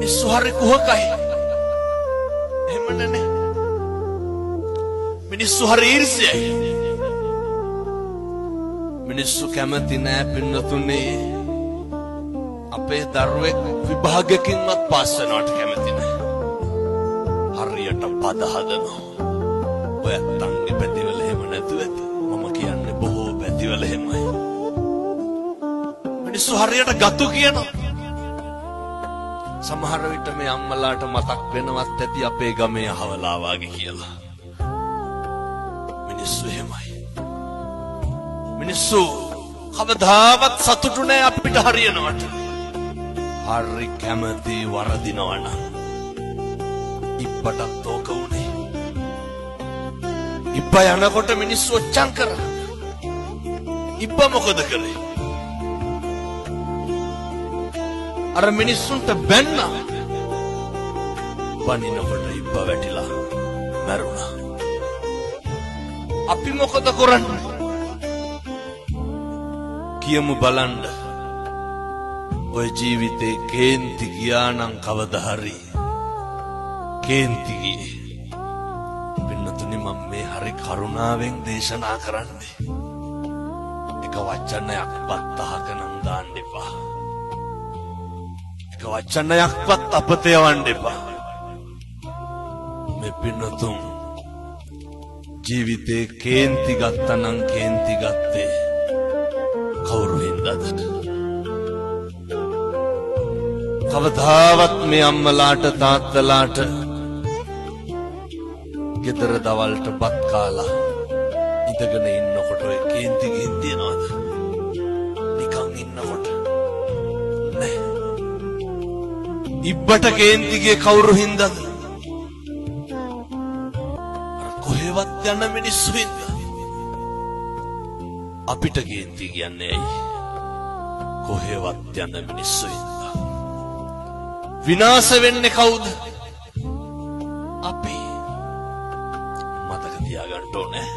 මිනිස්සු හරි කුහකයි. එහෙම නේ. මිනිස්සු හරි ඊර්ෂ්‍යයි. මිනිස්සු කැමති නෑ පින්නතුනේ අපේ දරුවෙක් විභාගකින්වත් පාස් වෙනවට කැමති නෑ. හරියට පද හදනවා. ඔයත්තන්ගේ පැතිවල එහෙම නැතුව ඇති. මම කියන්නේ බොහෝ පැතිවල එහෙමයි. මිනිස්සු හරියට ගතු කියනවා. සමහර විට මේ අම්මලාට මතක් වෙනවත් ඇති අපේ ගමේ අහවලා වාගේ කියලා. මිනිස්සු එහෙමයි. මිනිස්සු කවදාවත් සතුටු නෑ අපිට හරියනවට. හරි කැමති වරදිනවා නම්. ඉබ්බටත් ඕක උනේ. ඉබ්බ යනකොට මිනිස්සු ඔච්චම් කරා. ඉබ්බ මොකද කළේ? අර මිනිස්සුන්ට බැන්න. බනිනකොට ඉබ්බ වැටිලා මැරුණා. අපි මොකද කරන්නේ? කියමු බලන්න. ඔය ජීවිතේ කේන්ති ගියා නම් කවදා හරි කේන්ති ගියේ. පින්නතුනි මම මේ හරි කරුණාවෙන් දේශනා කරන්නේ. එක වචනයක්වත් අහක නම් දාන්න එපා. එක වචනයක්වත් අපත යවන්න එපා. මේ පින්නතුන් ජීවිතේ කේන්ති ගත්තා නම් කේන්ති ගත්තේ කවුරු හින්දාද? කවදාවත් මේ අම්මලාට තාත්තලාට ගෙදර දවල්ට බත් කාලා ඉඳගෙන ඉන්නකොට ඔය කේන්ති ගිහින් තියනවද? නිකන් ඉන්නකොට නෑ. ඉබ්බට කේන්ති ගියේ කවුරු හින්දාද? අර කොහෙවත් යන මිනිස්සු හින්දා. අපිට කේන්ති කියන්නේ ඇයි? කොහෙවත් යන මිනිස්සු හින්දා. විනාශ වෙන්නේ කවුද? අපි. මතක තියාගන්න ඕනේ.